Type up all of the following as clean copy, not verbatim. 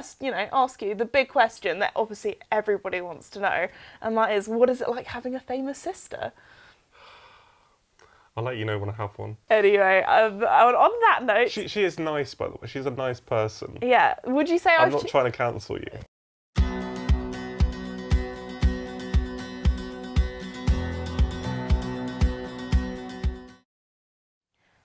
first, ask you the big question that obviously everybody wants to know, and that is, what is it like having a famous sister? I'll let you know when I have one. Anyway, on that note... She is nice, by the way. She's a nice person. Yeah. Would you say I'm not trying to cancel you.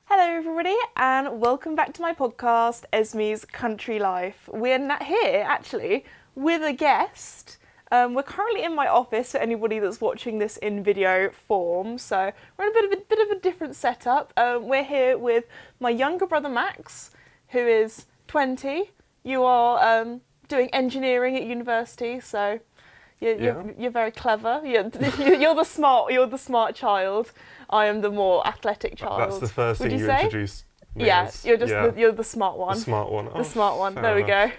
Hello everybody and welcome back to my podcast, Esme's Country Life. We're here actually with a guest. We're currently in my office for anybody that's watching this in video form, so we're in a bit of a different setup. We're here with my younger brother Max, who is 20. You are doing engineering at university, so you're very clever. You're the smart child. I am the more athletic child. That's the first thing you introduced me as. You're the smart one. The smart one. The smart one. There we go.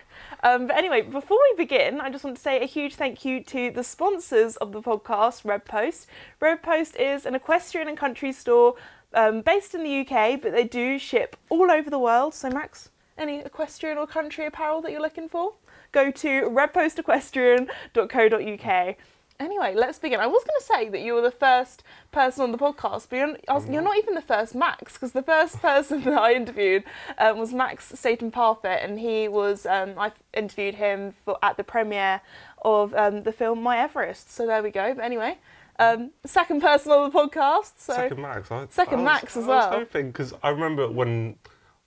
But anyway, before we begin, I just want to say a huge thank you to the sponsors of the podcast, Redpost. Redpost is an equestrian and country store based in the UK, but they do ship all over the world. So Max, any equestrian or country apparel that you're looking for? Go to redpostequestrian.co.uk. Anyway, let's begin. I was going to say that you were the first person on the podcast, but you're not even the first Max, because the first person that I interviewed was Max Statham Parfit, and he was, I interviewed him at the premiere of the film My Everest, so there we go. But anyway, second person on the podcast. So second Max. Max as well. I was hoping, because I remember when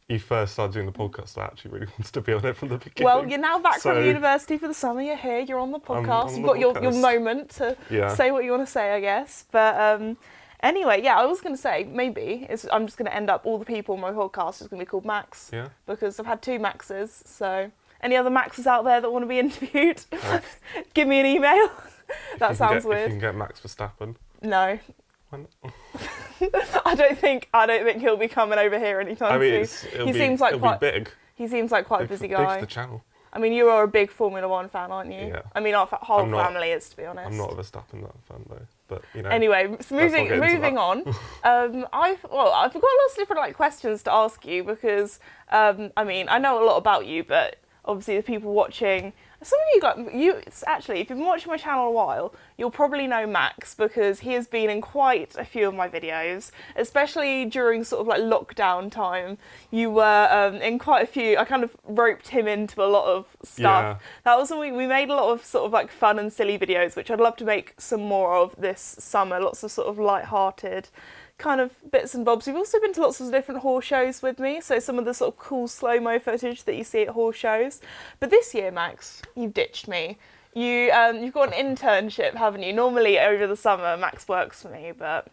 you first started doing the podcast, I actually really wanted to be on it from the beginning. Well, you're now back from university for the summer, you're here, you're on the podcast, you've got your moment to say what you want to say, I guess. But anyway, yeah, I was going to say, maybe, I'm just going to end up, all the people on my podcast is going to be called Max, because I've had two Maxes, so any other Maxes out there that want to be interviewed, give me an email. That sounds weird. If you can get Max Verstappen. No. I don't think he'll be coming over here anytime soon. He seems like quite big. He seems like quite a busy guy. Big for the channel. I mean, you are a big Formula One fan, aren't you? Yeah. I mean, our whole family is, to be honest. I'm not a Verstappen fan though, but Anyway, so moving on. I've got lots of different questions to ask you because I mean, I know a lot about you, but obviously the people watching. Some of actually, if you've been watching my channel a while, you'll probably know Max because he has been in quite a few of my videos, especially during sort of like lockdown time. You were in quite a few. I kind of roped him into a lot of stuff. Yeah. That was when we made a lot of sort of like fun and silly videos, which I'd love to make some more of this summer. Lots of sort of light-hearted kind of bits and bobs. You've also been to lots of different horse shows with me, so some of the sort of cool slow-mo footage that you see at horse shows. But this year, Max, you've ditched me. You've got an internship, haven't you? Normally over the summer, Max works for me, but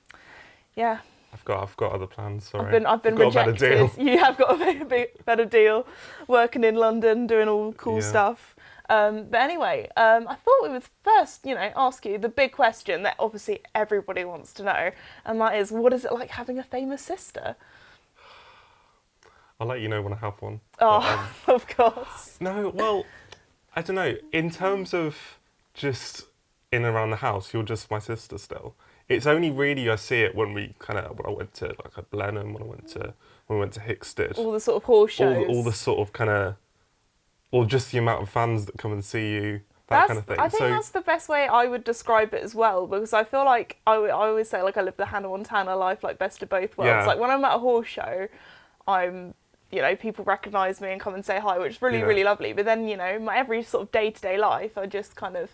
yeah. I've got other plans. Sorry. I've been rejected. Got a better deal. You have got a better deal, working in London, doing all cool stuff. But anyway, I thought we would first, ask you the big question that obviously everybody wants to know, and that is, what is it like having a famous sister? I'll let you know when I have one. Oh, but, of course. No, well, I don't know. In terms of just in and around the house, you're just my sister still. It's only really I see it when I went to like a Blenheim, when I went to Hickstead. All the sort of horse shows. All the sort of kind of. Or just the amount of fans that come and see you, kind of thing. I think that's the best way I would describe it as well, because I feel like I always say like I live the Hannah Montana life, like best of both worlds. Yeah. Like when I'm at a horse show, I'm, people recognise me and come and say hi, which is really, really lovely. But then, my every sort of day-to-day life, I just kind of,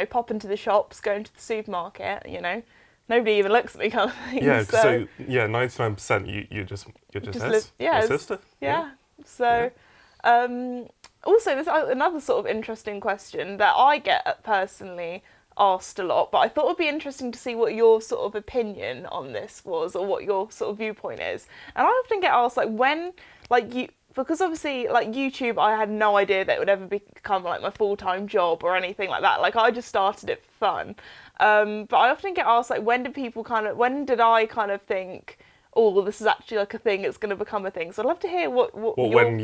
pop into the shops, go into the supermarket, nobody even looks at me kind of thing. Yeah, so 99% you're just your sister. Yeah. So. Also, there's another sort of interesting question that I get personally asked a lot, but I thought it would be interesting to see what your sort of opinion on this was, or what your sort of viewpoint is. And I often get asked, because obviously, like YouTube, I had no idea that it would ever become like my full-time job or anything like that. Like I just started it for fun. But I often get asked, like, when did I kind of think, oh, well, this is actually like a thing, it's going to become a thing. So I'd love to hear what when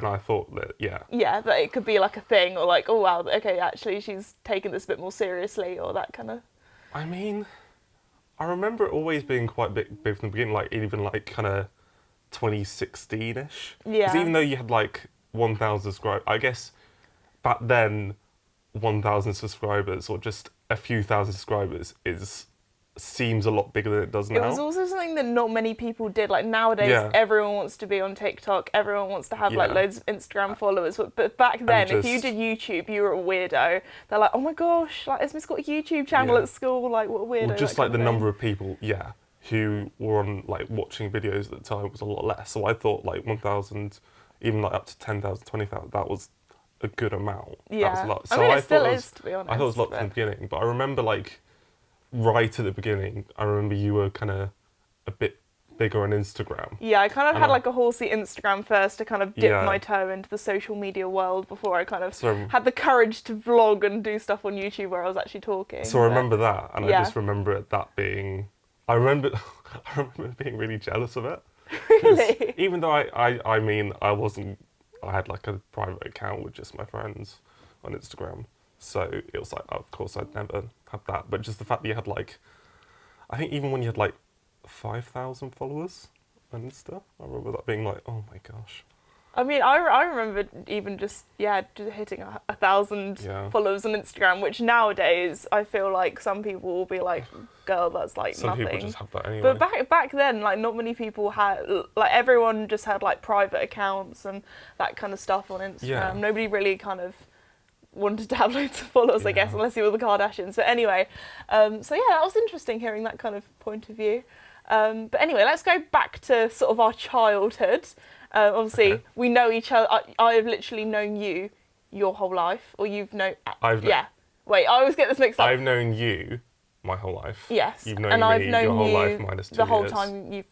I thought that, yeah, that it could be like a thing, or like, oh wow, okay, actually she's taken this a bit more seriously, or that kind of. I mean, I remember it always being quite big from the beginning, like even like kind of 2016ish. Yeah. Because even though you had like 1,000 subscribers. I guess back then, 1,000 subscribers or just a few thousand subscribers seems a lot bigger than it does now. It was also something that not many people did. Like nowadays, everyone wants to be on TikTok. Everyone wants to have like loads of Instagram followers. But back then, if you did YouTube, you were a weirdo. They're like, oh my gosh, like Esme's got a YouTube channel at school. Like what a weirdo. Well, just like the number of people, who were on like watching videos at the time was a lot less. So I thought like 1,000, even like up to 10,000, 20,000, that was a good amount. Yeah, that was a lot. So I mean, it still is, to be honest. I thought it was a lot from the beginning, but I remember like right at the beginning, I remember you were kind of a bit bigger on Instagram. Yeah, I kind of had like a horsey Instagram first to kind of dip my toe into the social media world before I kind of had the courage to vlog and do stuff on YouTube where I was actually talking. So I remember that, and I just remember that being... I remember being really jealous of it. Really? Even though I mean, I had like a private account with just my friends on Instagram. So it was like, of course, I'd never have that. But just the fact that you had like, I think even when you had like 5,000 followers on Insta, I remember that being like, oh my gosh. I mean, I remember even just hitting 1,000 followers on Instagram, which nowadays I feel like some people will be like, girl, that's like nothing. Some people just have that anyway. But back then, like not many people had, like everyone just had like private accounts and that kind of stuff on Instagram. Yeah. Nobody really kind of wanted to have loads of followers, I guess, unless you were the Kardashians. But anyway, so yeah, that was interesting hearing that kind of point of view. But anyway, let's go back to sort of our childhood. Obviously, we know each other. I have literally known you your whole life, or you've known... Wait, I always get this mixed up. I've known you my whole life. Yes. You've known me your whole life minus 2 years. The whole time you've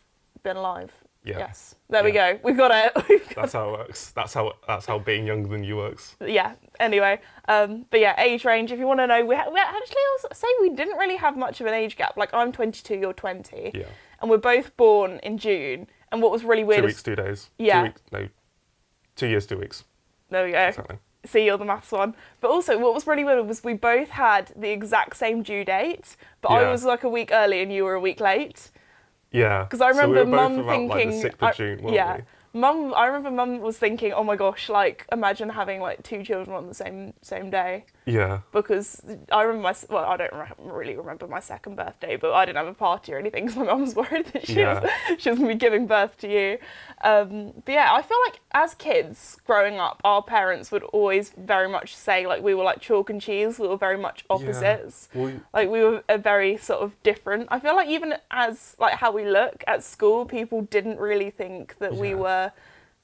been alive. Yeah. Yes. There we go. We've got it. That's how it works. That's how being younger than you works. Yeah. Anyway, but yeah, age range. If you want to know, we actually, I'll say we didn't really have much of an age gap. Like I'm 22, you're 20. Yeah. And we're both born in June. And what was really weird 2 weeks, 2 days. Yeah. 2 weeks, no, 2 years, 2 weeks. There we go. Exactly. See, you're the maths one. But also, what was really weird was we both had the exact same due date, but I was like a week early and you were a week late. Yeah. Because I remember Mum thinking... Like the 6th of June, weren't we? I remember Mum was thinking, oh my gosh, like, imagine having, like, 2 children on the same day. Yeah. Because I remember I don't really remember my second birthday, but I didn't have a party or anything because my mum was worried that she was going to be giving birth to you. But yeah, I feel like as kids growing up, our parents would always very much say, like, we were like chalk and cheese. We were very much opposites. Yeah. Like, we were very sort of different. I feel like even as, like, how we look at school, people didn't really think that we were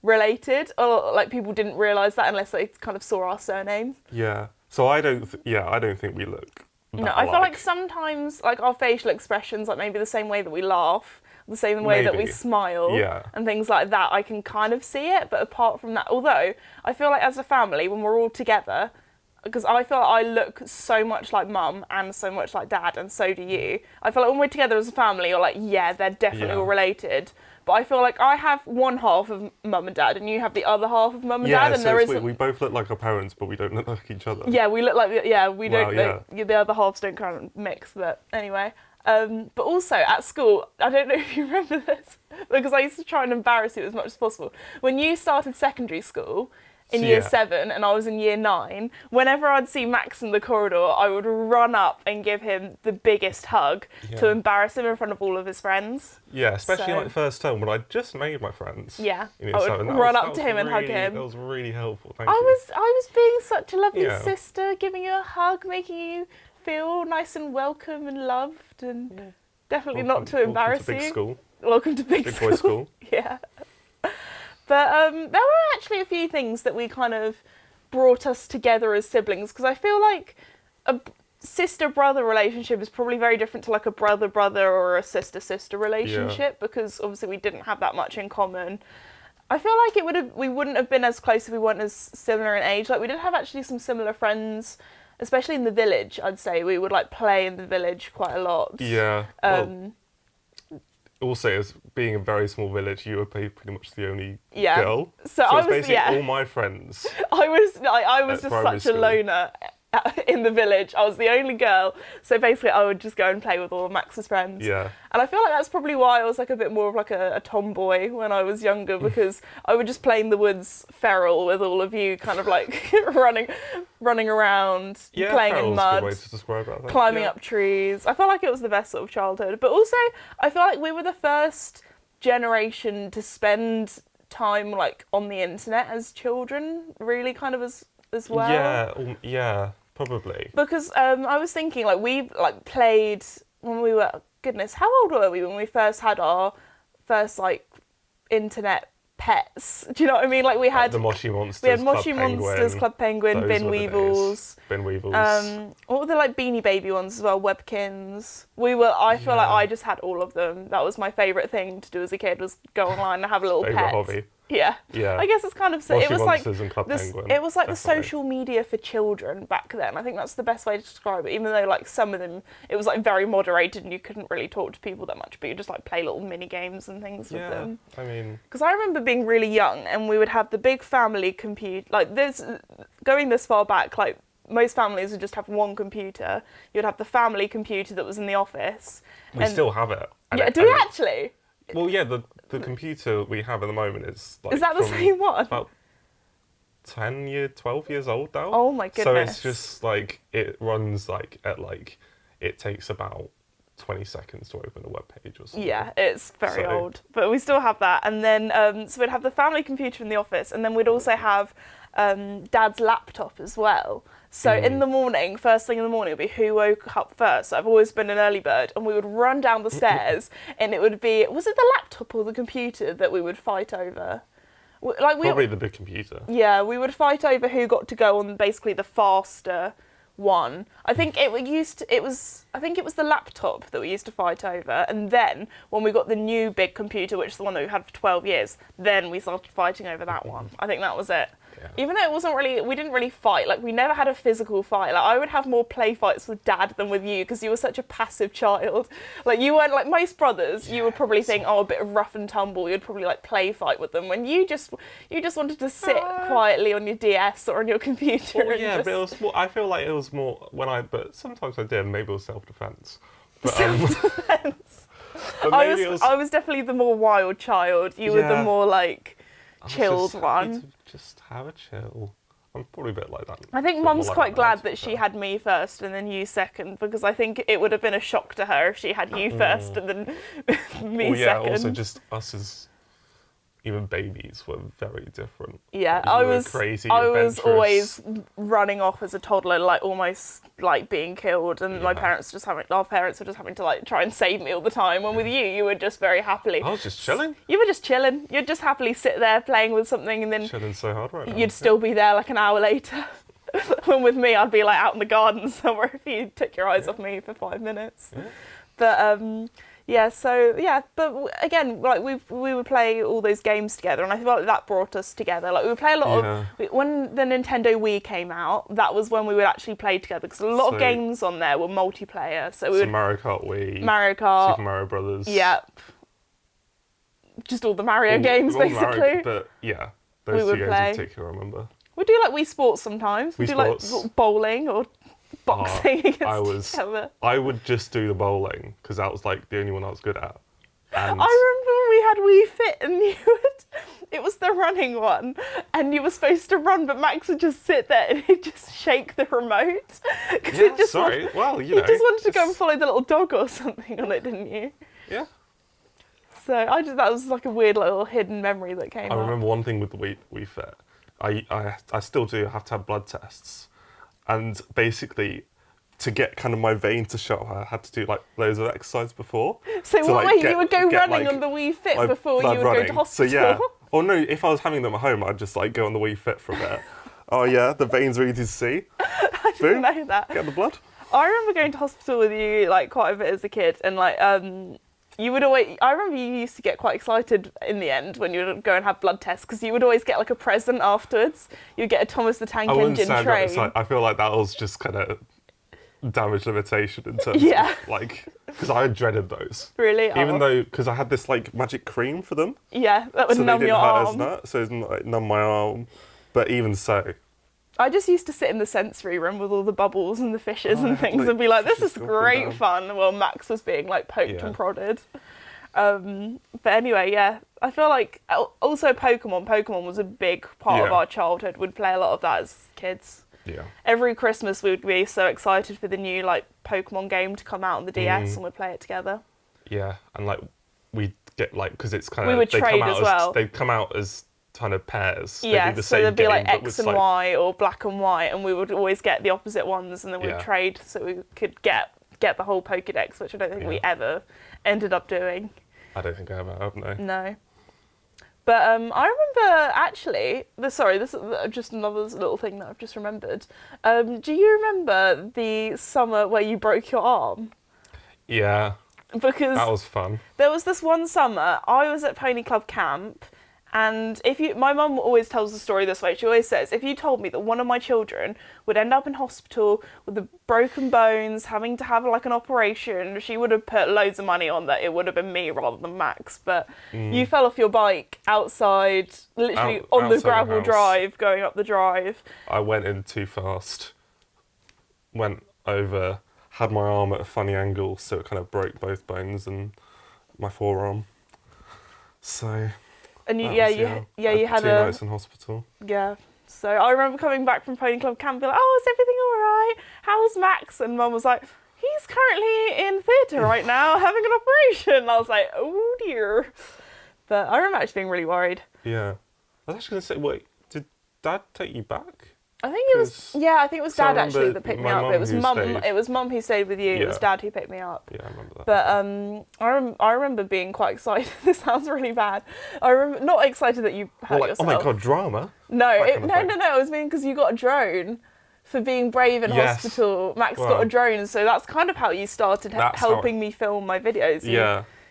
related, or like people didn't realise that unless they kind of saw our surname. Yeah. So I don't think we look that No, I feel like sometimes like our facial expressions, like maybe the same way that we laugh, the same way that we smile and things like that, I can kind of see it. But apart from that, although I feel like as a family, when we're all together, because I feel like I look so much like Mum and so much like Dad, and so do you. I feel like when we're together as a family, you're like, yeah, they're definitely all related. But I feel like I have one half of Mum and Dad, and you have the other half of Mum and Dad, and so we both look like our parents, but we don't look like each other. Yeah, we look like we don't. The other halves don't kind of mix, but anyway. But also at school, I don't know if you remember this, because I used to try and embarrass you as much as possible. When you started secondary school in year 7 and I was in year 9, whenever I'd see Max in the corridor, I would run up and give him the biggest hug to embarrass him in front of all of his friends. Yeah, especially like the first term when I just made my friends. Yeah, I would run up to him and hug him. That was really helpful. Thank you. I was being such a lovely sister, giving you a hug, making you feel nice and welcome and loved, and definitely not to embarrass you. Welcome to big school. Welcome to big boy school. Yeah. But there were actually a few things that we kind of brought us together as siblings, because I feel like a sister-brother relationship is probably very different to like a brother-brother or a sister-sister relationship, because obviously we didn't have that much in common. I feel like we wouldn't have been as close if we weren't as similar in age. Like we did have actually some similar friends, especially in the village. I'd say we would like play in the village quite a lot. Yeah. Also, as being a very small village, you were pretty much the only girl. So I was basically all my friends. I was just such a loner. in the village. I was the only girl, so basically I would just go and play with all of Max's friends. Yeah. And I feel like that's probably why I was like a bit more of like a tomboy when I was younger, because I would just play in the woods feral with all of you, kind of like running around, playing in mud, a good way to describe it, I think. climbing up trees. I felt like it was the best sort of childhood. But also, I feel like we were the first generation to spend time like on the internet as children, really kind of as well. Yeah, probably. Because I was thinking, like, we like played when we were, goodness, how old were we when we first had our first like internet pets? Do you know what I mean? Like we had the Moshi Monsters. We had Moshi Monsters, Club Penguin, Bin Weevils. Bin Weevils. What were the like Beanie Baby ones as well? Webkins. I feel like I just had all of them. That was my favourite thing to do as a kid, was go online and have a little pet. Favourite hobby. Yeah. I guess it's kind of Moshi it was Monsters like and Club Penguin, it was like definitely. the social media for children back then. I think that's the best way to describe it. Even though like some of them, it was like very moderated and you couldn't really talk to people that much, but you just like play little mini games and things with them. I mean, because I remember being really young and we would have the big family computer. Like going this far back, like most families would just have one computer. You'd have the family computer that was in the office. We still have it. Do we actually? Well, yeah, the computer we have at the moment is like... Is that the same one? About 12 years old now. Oh my goodness. So it's just like, it runs like at like, it takes about 20 seconds to open a web page or something. Yeah, it's very old. But we still have that. And then, so we'd have the family computer in the office, and then we'd also have Dad's laptop as well. So in the morning, first thing in the morning, it would be who woke up first. So I've always been an early bird, and we would run down the stairs, and it would be, was it the laptop or the computer that we would fight over? Probably the big computer. Yeah, we would fight over who got to go on basically the faster one. I think it was the laptop that we used to fight over, and then when we got the new big computer, which is the one that we had for 12 years, then we started fighting over that one. I think that was it. Yeah. Even though we didn't really fight, like we never had a physical fight. Like I would have more play fights with Dad than with you, because you were such a passive child. Like you weren't like most brothers. You would probably think, a bit of rough and tumble. You'd probably like play fight with them, when you just wanted to sit quietly on your DS or on your computer. Well, yeah, but it was more, I feel like it was more but sometimes I did. Maybe it was self-defense. Self-defense. I was definitely the more wild child. You were the more like chilled one. Just have a chill. I'm probably a bit like that. I think Mum's quite glad that she had me first and then you second, because I think it would have been a shock to her if she had you first and then me second. Also just us as even babies were very different. Yeah, I was always running off as a toddler, like almost like being killed, and our parents were just having to like try and save me all the time. When with you were just very happily. I was just chilling. You were just chilling. You'd just happily sit there playing with something, and then chilling so hard right now. You'd still be there like an hour later. When with me, I'd be like out in the garden somewhere if you took your eyes off me for 5 minutes. Yeah. But but again, like we would play all those games together, and I feel like that brought us together. Like we would play a lot of, when the Nintendo Wii came out, that was when we would actually play together, because a lot of games on there were multiplayer. So we would Mario Kart Wii, Mario Kart, Super Mario Brothers. Yep. Just all the Mario games, basically. But yeah, those two games in particular, I remember. We do like Wii Sports sometimes. We do like bowling or boxing against each other. I would just do the bowling, because that was like the only one I was good at. And I remember when we had Wii Fit, and it was the running one, and you were supposed to run, but Max would just sit there and he'd just shake the remote. You just wanted to go and follow the little dog or something on it, didn't you? Yeah. So that was like a weird little hidden memory that came up. I remember one thing with the Wii Fit. I still do have to have blood tests. And basically, to get kind of my vein to show, I had to do like loads of exercise before. So you would go running on the Wii Fit before you would go to hospital? So yeah. Or no, if I was having them at home, I'd just like go on the Wii Fit for a bit. Oh yeah, the veins are easy to see. I didn't know that. Get the blood. I remember going to hospital with you like quite a bit as a kid, and like you would always. I remember you used to get quite excited in the end when you would go and have blood tests, because you would always get like a present afterwards. You'd get a Thomas the Tank Engine train. I feel like that was just kind of damage limitation in terms of like, because I dreaded those. Really? Even though, because I had this like magic cream for them. Yeah, that would numb your arm. So it didn't hurt as much, so it didn't like numb my arm. But even so, I just used to sit in the sensory room with all the bubbles and the fishes and things like, and be like, this fishes is dropping great down. fun. Well, Max was being like poked Yeah. and prodded. But anyway, yeah, I feel like also Pokemon was a big part of Yeah. our childhood. We'd play a lot of that as kids. Yeah. Every Christmas we'd be so excited for the new like Pokemon game to come out on the DS and we'd play it together. Yeah, and like we'd get like because it's kind of We would trade as well. They come out as kind of pairs. Yeah, They'd be the so same there'd be game, like but X with and like, Y or black and white, and we would always get the opposite ones, and then we'd Yeah. trade so we could get the whole Pokédex, which I don't think we Yeah. ever ended up doing. I don't think I ever have, no. No. But I remember actually. Sorry, this is just another little thing that I've just remembered. Do you remember the summer where you broke your arm? Yeah, Because that was fun. there was this one summer I was at Pony Club camp, and my mum always tells the story this way. She always says, if you told me that one of my children would end up in hospital with the broken bones, having to have like an operation, she would have put loads of money on that it would have been me rather than Max. But you fell off your bike outside, literally on the outside the gravel house. drive, going up the drive. I went in too fast, went over, had my arm at a funny angle, so it kind of broke both bones and my forearm. So And you, that yeah, was, you had 2 nights in hospital. Yeah. So I remember coming back from Pony Club camp and be like, oh, is everything all right? How's Max? And Mum was like, he's currently in theatre right now having an operation. And I was like, oh dear. But I remember actually being really worried. Yeah. I was actually going to say, wait, did Dad take you back? I think it was, 'Cause- yeah, I think it was so I Dad actually remember that picked me my up. mum It was who Mum. stayed. It was Mum who stayed with you. It was Yeah. Dad who picked me up. Yeah, I remember that. But I remember being quite excited. This sounds really bad. I remember not excited that you hurt Well, like, oh yourself. my God, drama? No, That kind of thing. no. It was mean because you got a drone for being brave in Yes. hospital. Max Wow. got a drone, so that's kind of how you started That's how helping me film my videos.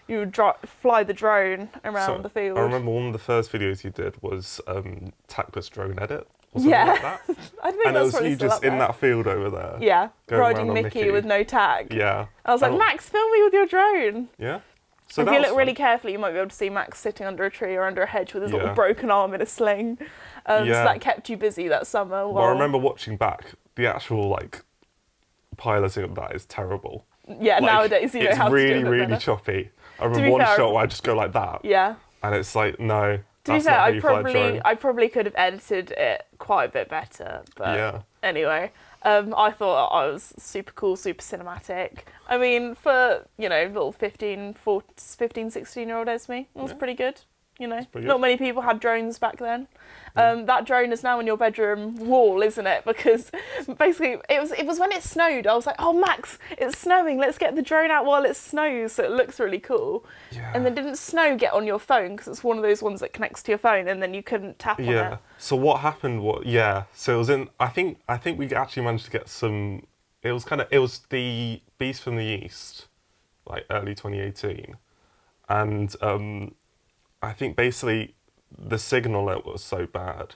You would fly the drone around the field. I remember one of the first videos you did was tactless drone edit. Or something Yeah. like that. I think And it that's was probably you still just up in there. that field over there. Yeah, going riding around on Mickey with no tag. Yeah. I was like, Oh. Max, film me with your drone. Yeah. So If that you was look really fun. carefully, you might be able to see Max sitting under a tree or under a hedge with his little Yeah. broken arm in a sling. So Yeah. that kept you busy that summer. Well, I remember watching back, the actual like piloting of that is terrible. Yeah, Like, nowadays you know it's how to really, do it really better. choppy. I be remember one fair, shot where I just go like that, Yeah. and it's like, no, To be that's fair, not how you fly a drone. I probably could have edited it quite a bit better. But Yeah. anyway, I thought I was super cool, super cinematic. I mean, for, little 15, 16-year-old Esme, it was Yeah. pretty good. pretty good. Not many people had drones back then. That drone is now on your bedroom wall, isn't it? Because basically, it was when it snowed. I was like, oh, Max, it's snowing. Let's get the drone out while it snows, so it looks really cool. Yeah. And then didn't snow get on your phone because it's one of those ones that connects to your phone, and then you couldn't tap on Yeah. it. So what happened? So it was in. I think we actually managed to get some. It was the Beast from the East, like early 2018, and I think basically the signal it was so bad,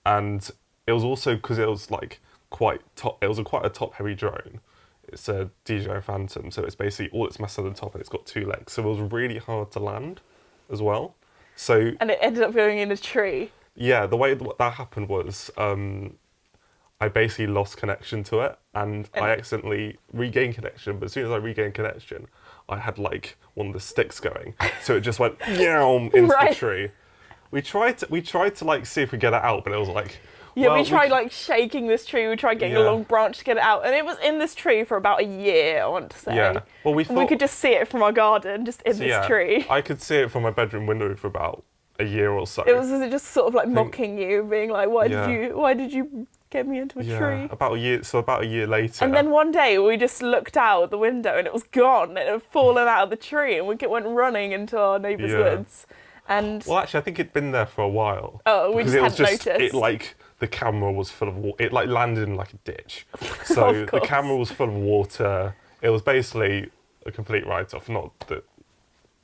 and it was also because it was like quite top. It was quite a top heavy drone. It's a DJI Phantom, so it's basically all it's massive at the top, and it's got 2 legs, so it was really hard to land, as well. So And it ended up going in a tree. yeah, the way that happened was I basically lost connection to it, and I accidentally regained connection. But as soon as I regained connection, I had like one of the sticks going, so it just went into the Right. tree. We tried to like see if we get it out, but it was like Yeah, well, we tried like shaking this tree. We tried getting a Yeah. long branch to get it out, and it was in this tree for about a year. I want to say. Yeah. Well, we And we thought could just see it from our garden, just in so, this yeah, tree. I could see it from my bedroom window for about a year or so. It was just sort of like mocking you, being like, "Why Yeah. did you get me into a tree?" About a year. So about a year later. And then one day we just looked out the window and it was gone. It had fallen out of the tree, and we went running into our neighbour's Yeah. woods. And Well, actually, I think it'd been there for a while. Oh, we because just it was hadn't just, noticed. It like the camera was full of water. It like landed in like a ditch, so Of the course. camera was full of water. It was basically a complete write-off. Not that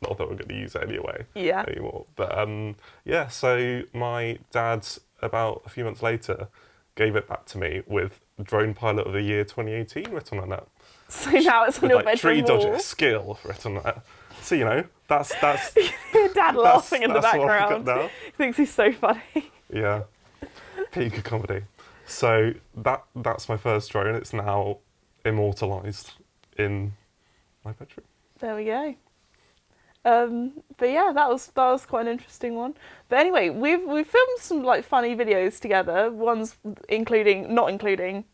we're going to use it anyway. Yeah. Anymore, but yeah. So my dad, about a few months later, gave it back to me with Drone Pilot of the Year 2018 written on it. so now it's on With your like tree bedroom wall. dodger skill written on it. So that's Dad laughing in the that's what I've got background. now. He thinks he's so funny. Yeah, peak of comedy. So that's my first drone. It's now immortalised in my bedroom. There we go. But yeah, that was quite an interesting one. But anyway, we've filmed some like funny videos together. Ones not including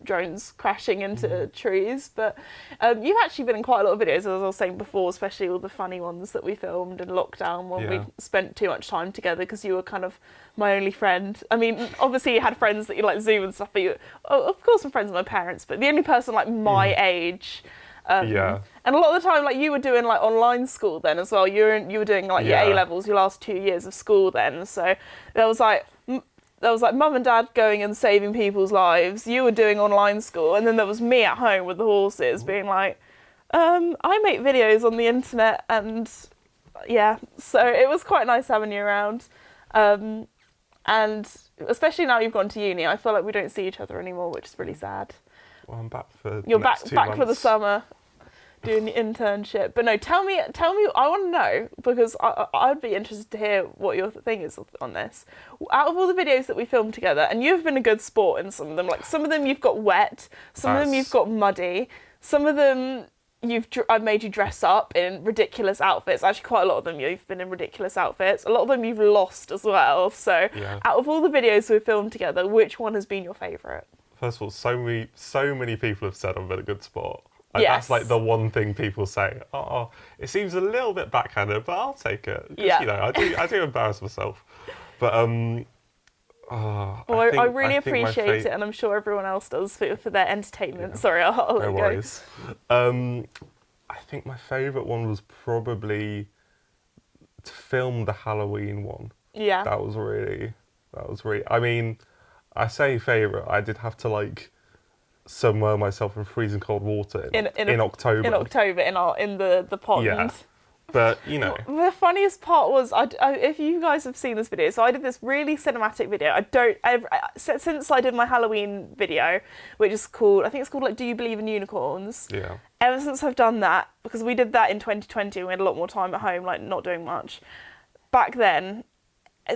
drones crashing into trees. But you've actually been in quite a lot of videos, as I was saying before, especially all the funny ones that we filmed in lockdown when we spent too much time together because you were kind of my only friend. I mean, obviously you had friends that you like Zoom and stuff, but of course I'm friends with my parents. But the only person like my age. And a lot of the time, like you were doing like online school then as well. You were doing like your A levels, your last 2 years of school then. So there was like mum and dad going and saving people's lives. You were doing online school, and then there was me at home with the horses, being like, I make videos on the internet, and yeah. So it was quite nice having you around, and especially now you've gone to uni, I feel like we don't see each other anymore, which is really sad. Well, I'm back for You're the next 2 back months. for the summer, doing the internship. But no, tell me. I want to know, because I'd be interested to hear what your thing is on this. Out of all the videos that we filmed together, and you've been a good sport in some of them. Like some of them you've got wet, some of them you've got muddy, some of them I've made you dress up in ridiculous outfits. Actually, quite a lot of them you've been in ridiculous outfits. A lot of them you've lost as well. So, out of all the videos we've filmed together, which one has been your favourite? First of all, so many people have said I've been a good sport. Yes. That's like the one thing people say. Oh, it seems a little bit backhanded, but I'll take it. I do embarrass myself. But I really appreciate it, and I'm sure everyone else does for their entertainment. Sorry, I'll let you go. Worries. I think my favourite one was probably to film the Halloween one. Yeah. That was really. I mean, I say favourite. I did have to like submerge myself in freezing cold water in October. In October, in the pond. Yeah. But the funniest part was, if you guys have seen this video, so I did this really cinematic video. Since I did my Halloween video, which is called, I think it's called like, Do You Believe in Unicorns? Yeah. Ever since I've done that, because we did that in 2020, and we had a lot more time at home, like not doing much. Back then,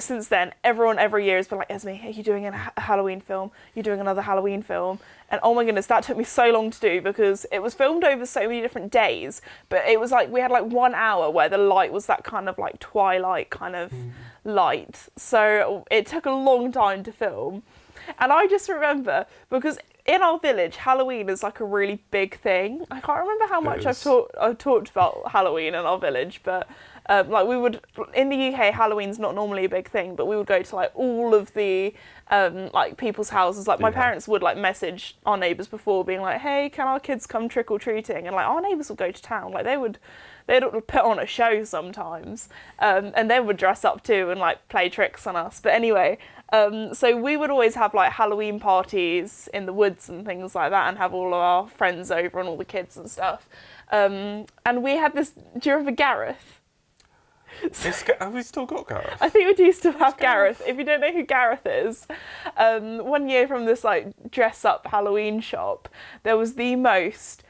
since then, everyone every year has been like, Esme, are you doing a Halloween film? You're doing another Halloween film? And oh my goodness, that took me so long to do, because it was filmed over so many different days, but it was like, we had like 1 hour where the light was that kind of like twilight kind of light. So it took a long time to film. And I just remember, because in our village, Halloween is like a really big thing. I can't remember how much I've talked about Halloween in our village, but like we would, in the UK, Halloween's not normally a big thing, but we would go to like all of the like people's houses. Like my parents would like message our neighbours before, being like, hey, can our kids come trick-or-treating? And like our neighbours would go to town. Like they'd put on a show sometimes, and they would dress up too and like play tricks on us. But anyway, so we would always have like Halloween parties in the woods and things like that, and have all of our friends over and all the kids and stuff. And we had this, do you remember Gareth? Have we still got Gareth? I think we do still have Gareth. If you don't know who Gareth is, 1 year from this like dress-up Halloween shop, there was the most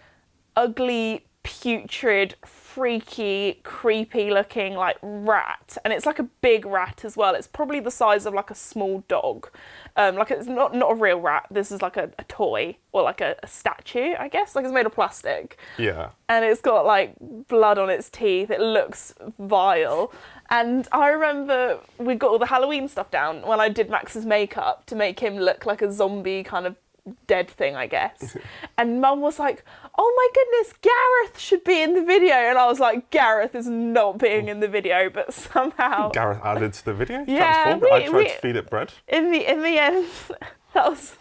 ugly, putrid, freaky, creepy looking like rat, and it's like a big rat as well. It's probably the size of like a small dog. Like it's not a real rat. This is like a toy, or like a statue, I guess. Like it's made of plastic. Yeah. And it's got like blood on its teeth. It looks vile. And I remember we got all the Halloween stuff down when I did Max's makeup to make him look like a zombie kind of dead thing, I guess. And Mum was like, oh my goodness, Gareth should be in the video. And I was like, Gareth is not being in the video, but somehow Gareth added to the video. Yeah, I tried to feed it bread. In the end, that was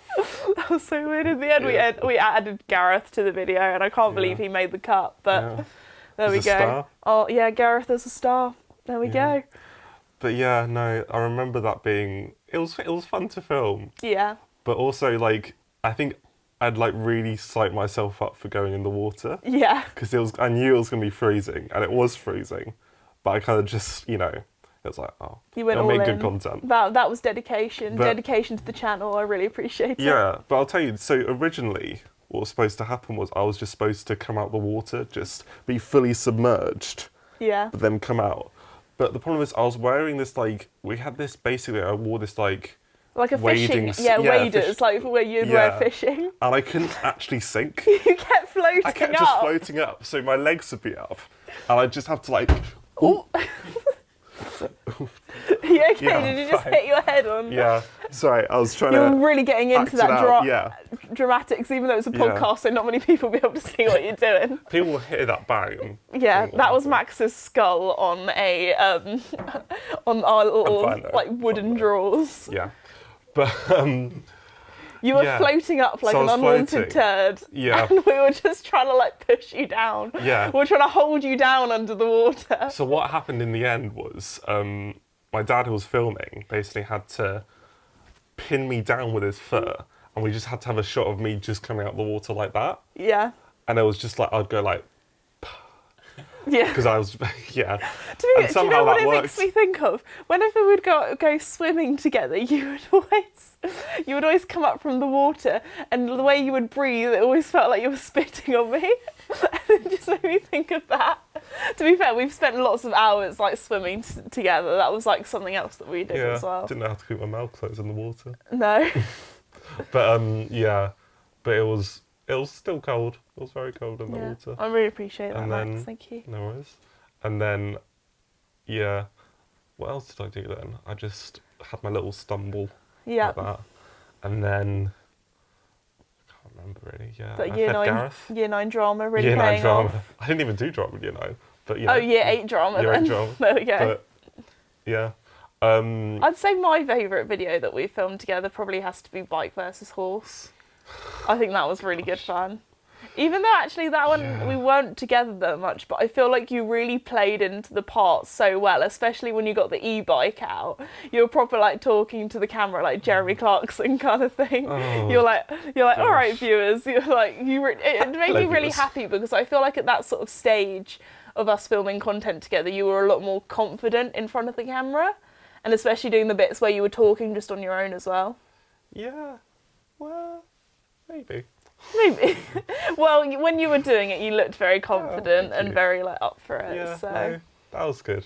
so weird. In the end, we added Gareth to the video, and I can't believe he made the cut. But there we go. Star. Oh yeah, Gareth is a star. There we go. But yeah, no, I remember that being it was fun to film. Yeah. But also like I think I'd like really psyched myself up for going in the water. Yeah. Because I knew it was gonna be freezing, and it was freezing, but I kind of just it was like, oh, you went it'll all make in. good content. That was dedication to the channel. I really appreciate it. Yeah, but I'll tell you. So originally, what was supposed to happen was I was just supposed to come out the water, just be fully submerged. Yeah. But then come out. But the problem is, I was wearing this like I wore this like Like a wading, fishing, waders, like where you'd wear fishing. And I couldn't actually sink. You kept floating up. I kept just floating up, so my legs would be up, and I'd just have to like. Ooh. Are you okay? Yeah, Did you just fine. hit your head on? Yeah, sorry, I was trying to. You're really getting into that dramatics, even though it's a podcast, Yeah. so not many people will be able to see what you're doing. People will hear that bang. Yeah, that was Max's skull on a on our little like wooden drawers. Yeah, but you were floating up like an unwanted turd. Yeah, and we were just trying to like push you down. Yeah, we were trying to hold you down under the water. So what happened in the end was my dad, who was filming, basically had to pin me down with his foot, and we just had to have a shot of me just coming out of the water like that. Yeah. And it was just like I'd go like. Yeah. Because I was, yeah. Do you know what it makes me think of? Whenever we'd go swimming together, you would always come up from the water, and the way you would breathe, it always felt like you were spitting on me. And it just made me think of that. To be fair, we've spent lots of hours like swimming together. That was like something else that we did as well. Didn't know how to keep my mouth closed in the water. No. But but it was still cold. It was very cold in the water. I really appreciate that, Max. Thank you. No worries. And then, what else did I do then? I just had my little stumble like that. And then, I can't remember really, But I year 9 drama really year 9 paying drama. off. I didn't even do drama in year 9. But year 8 drama year then. 8 drama. There we go. But, yeah. I'd say my favourite video that we filmed together probably has to be Bike versus Horse. I think that was really good fun. Even though actually that one we weren't together that much, but I feel like you really played into the part so well, especially when you got the e-bike out. You were proper like talking to the camera like Jeremy Clarkson kind of thing. Oh, you're like, all right, viewers. You're like, it made me really happy because I feel like at that sort of stage of us filming content together, you were a lot more confident in front of the camera, and especially doing the bits where you were talking just on your own as well. Yeah. Well, maybe. Maybe. Well, when you were doing it, you looked very confident and very like up for it. Yeah, so no, that was good.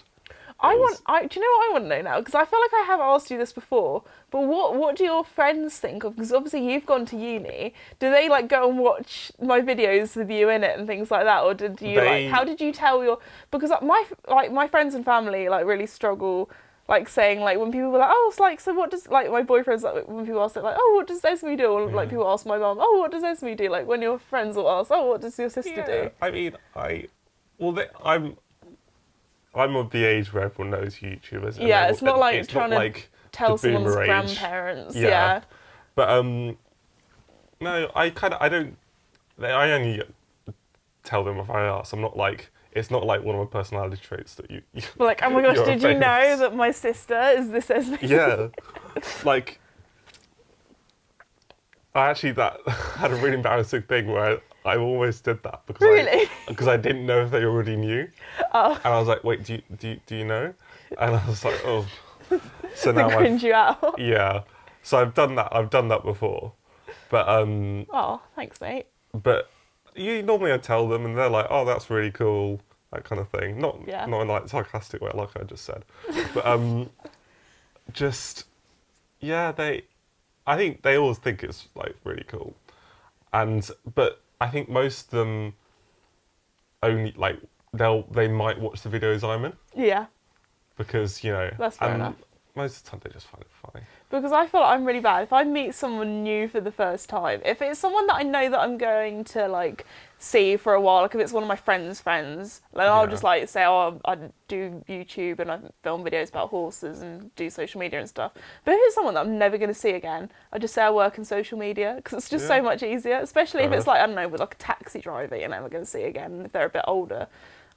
Do you know what I want to know now? Because I feel like I have asked you this before, but what do your friends think of? Because obviously you've gone to uni. Do they like go and watch my videos with you in it and things like that, or did you how did you tell your? Because my friends and family like really struggle. Like saying like when people were like, oh, it's like, so what does like my boyfriend's like when people ask it like, oh, what does Esme do? Or like people ask my mum, oh, what does Esme do? Like when your friends will ask, oh, what does your sister do? I mean, I'm of the age where everyone knows YouTubers. Yeah, it's not like trying to tell someone's grandparents. Yeah. But no, I only tell them if I ask. I'm not like. It's not like one of my personality traits that you like, oh my gosh, did you know that my sister is this Esme? Yeah. Like, I actually had a really embarrassing thing where I always did that because I didn't know if they already knew. Oh. And I was like, wait, do you know? And I was like, oh. So now cringe you out. Yeah. So I've done that before. But oh, thanks, mate. But normally I tell them and they're like, oh, that's really cool, that kind of thing. Not in like a sarcastic way, like I just said. But I think they always think it's like really cool. But I think most of them only like they might watch the videos I'm in. Yeah. Because, that's fair enough. Most of the time they just find it funny. Because I feel like I'm really bad. If I meet someone new for the first time, if it's someone that I know that I'm going to like see for a while, like if it's one of my friends, then I'll just like say, oh, I do YouTube and I film videos about horses and do social media and stuff. But if it's someone that I'm never going to see again, I just say I work in social media because it's just so much easier. Especially if it's like, I don't know, with like a taxi driver you're never going to see again. And if they're a bit older,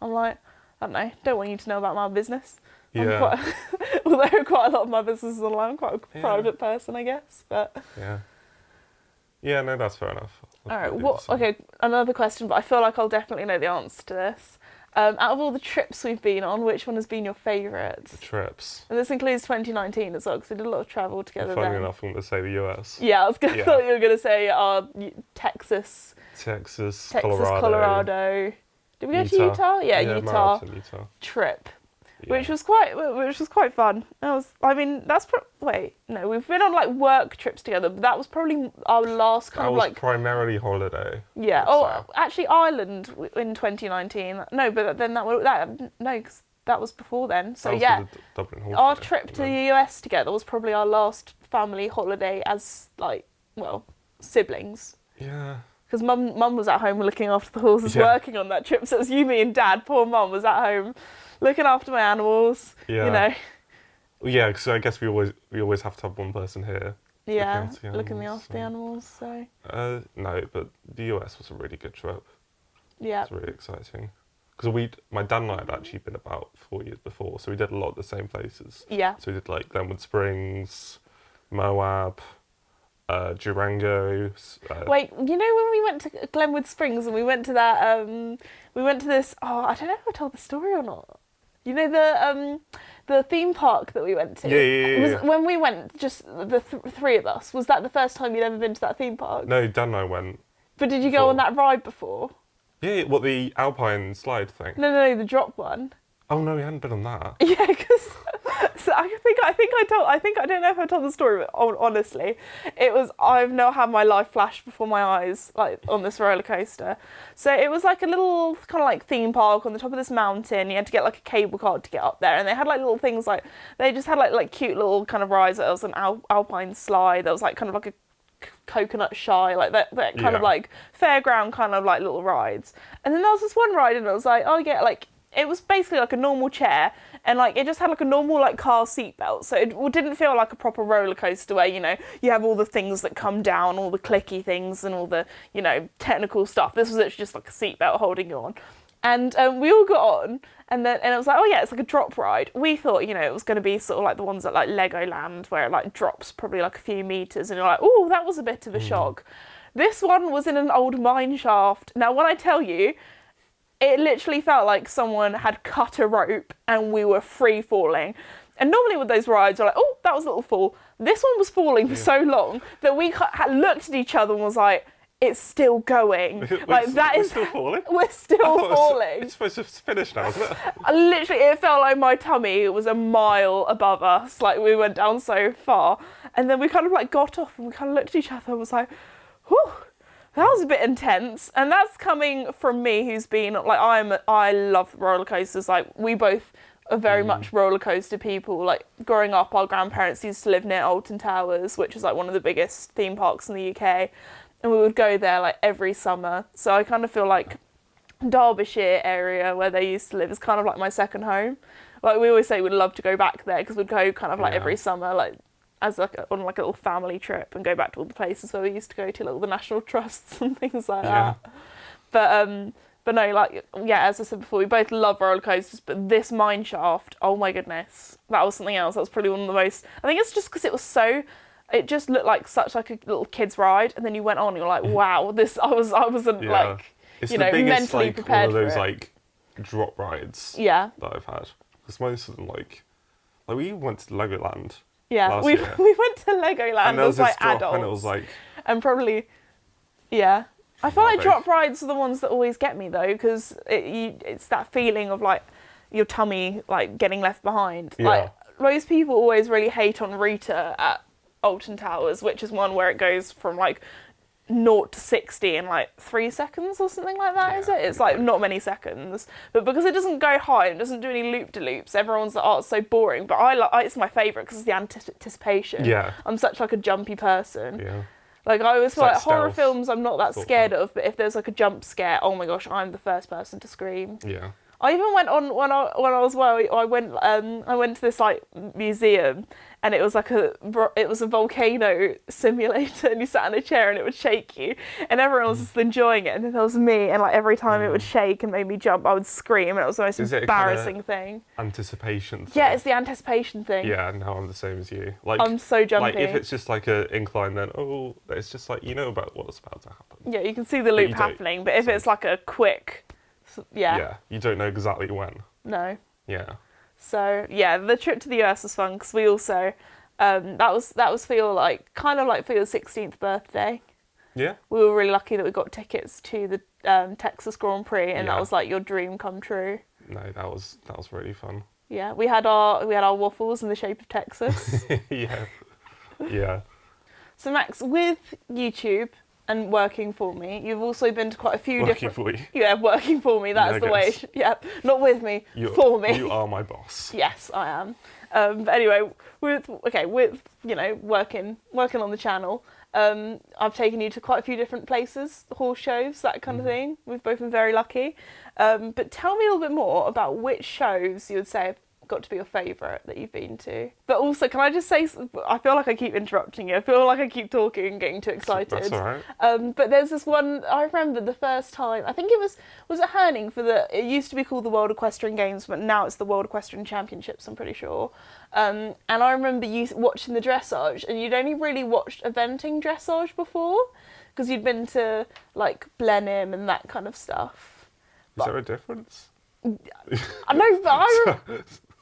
I'm like, I don't know, don't want you to know about my business. Yeah. Although quite a lot of my business is online, I'm quite a private person, I guess. But yeah, no, that's fair enough. All right. Okay, another question, but I feel like I'll definitely know the answer to this. Out of all the trips we've been on, which one has been your favourite? The trips. And this includes 2019 as well, because we did a lot of travel together. Funny enough, I'm going to say the US. Yeah, I thought you were going to say Texas, Colorado. Did we go to Utah? Yeah, Utah. Utah. Trip. which was quite fun. We've been on like work trips together, but that was probably our last kind of like primarily holiday. Yeah. Oh, actually, Ireland in 2019. No, but then because that was before then. So yeah, Dublin our trip to the US together was probably our last family holiday as like siblings. Yeah. Because mum was at home looking after the horses, working on that trip. So it was you, me, and Dad. Poor mum was at home looking after my animals. Yeah. You know. Yeah, because I guess we always have to have one person here. Yeah, looking after the animals. So. No, but the US was a really good trip. Yeah. It was really exciting. Because my dad and I had actually been about 4 years before, so we did a lot of the same places. Yeah. So we did like Glenwood Springs, Moab, Durango. Wait, you know when we went to Glenwood Springs and we went to that, we went to this, I don't know if I told the story or not. You know the theme park that we went to? Yeah. When we went, just the three of us, was that the first time you'd ever been to that theme park? No, Dan and I went. But did you go on that ride before? Yeah, what, the Alpine slide thing? No, the drop one. Oh no, we hadn't been on that. Yeah, because so I don't know if I told the story, but honestly, I've now had my life flash before my eyes, like on this roller coaster. So it was like a little kind of like theme park on the top of this mountain. You had to get like a cable car to get up there, and they had like little things like they just had like cute little kind of rides. There was an alpine slide. There was like kind of like a coconut shy, like that kind of like fairground kind of like little rides. And then there was this one ride, and it was like, like it was basically like a normal chair, and like it just had like a normal like car seat belt, so it didn't feel like a proper roller coaster where you have all the things that come down, all the clicky things and all the technical stuff. This was actually just like a seat belt holding you on. And we all got on, and it was like, it's like a drop ride. We thought, it was going to be sort of like the ones at like Legoland, where it like drops probably like a few meters, and you're like, oh, that was a bit of a shock. This one was in an old mine shaft. Now, when I tell you, it literally felt like someone had cut a rope and we were free falling. And normally with those rides, you're like, oh, that was a little fall. This one was falling for so long that we looked at each other and was like, it's still going. We're still falling? We're still falling. It's supposed to finish now, isn't it? Literally, it felt like my tummy was a mile above us. Like, we went down so far. And then we kind of like got off and we kind of looked at each other and was like, whew, that was a bit intense. And that's coming from me, who's been, like, I love roller coasters. Like, we both are very much roller coaster people. Like, growing up, our grandparents used to live near Alton Towers, which is like one of the biggest theme parks in the UK. And we would go there like every summer. So I kind of feel like Derbyshire area where they used to live is kind of like my second home. Like we always say we'd love to go back there because we'd go kind of like every summer, like as like on like a little family trip, and go back to all the places where we used to go to, like all the national trusts and things like that. But no, like, as I said before, we both love roller coasters, but this mine shaft, oh my goodness, that was something else. That was probably one of the most, I think it's just because it just looked like such like a little kid's ride, and then you went on and you're like, wow, I wasn't like, it's mentally like, prepared for it. One of those like drop rides that I've had, because most of them like we went to Legoland. Yeah, we went to Legoland. And there was like drop, adults, and it was like, and probably, I feel like drop rides are the ones that always get me though, because it's that feeling of like your tummy like getting left behind. Yeah. Like most people always really hate on Rita at Alton Towers, which is one where it goes from like 0 to 60 in like 3 seconds or something like that, is it? It's like not many seconds. But because it doesn't go high and doesn't do any loop-de-loops, everyone's like, oh, it's so boring. But it's my favourite because it's the anticipation. Yeah. I'm such like a jumpy person. Yeah. Like I always feel like horror stealth. films I'm not that scared of, but if there's like a jump scare, oh my gosh, I'm the first person to scream. Yeah. I even went on when I went to this like museum, and it was a volcano simulator, and you sat in a chair and it would shake you, and everyone was just enjoying it, and then there was me, and like every time it would shake and made me jump, I would scream, and it was the most embarrassing thing. Anticipation thing? Yeah, it's the anticipation thing. Yeah, no, I'm the same as you. Like I'm so jumpy. Like if it's just like a incline, then it's just like about what's about to happen. Yeah, you can see the loop happening, but if it's like a quick. Yeah, you don't know exactly when. No. Yeah. So the trip to the US was fun because we also that was for your kind of for your 16th birthday. Yeah. We were really lucky that we got tickets to the Texas Grand Prix, and that was like your dream come true. No, that was really fun. Yeah, we had our waffles in the shape of Texas. Yeah. Yeah. So Max, with YouTube and working for me, you've also been to quite a few Working different. for you. Yeah, working for me. That's the way. Yeah, not with me, for me. You are my boss. Yes, I am. But anyway, with working on the channel, I've taken you to quite a few different places, horse shows, that kind of thing. We've both been very lucky. But tell me a little bit more about which shows you would say have got to be your favourite that you've been to. But also, can I just say, I feel like I keep interrupting you. I feel like I keep talking and getting too excited. That's all right. But there's this one, I remember the first time, I think it was it Herning it used to be called the World Equestrian Games, but now it's the World Equestrian Championships, I'm pretty sure. And I remember you watching the dressage, and you'd only really watched eventing dressage before, because you'd been to, like, Blenheim and that kind of stuff. Is there a difference? I know, but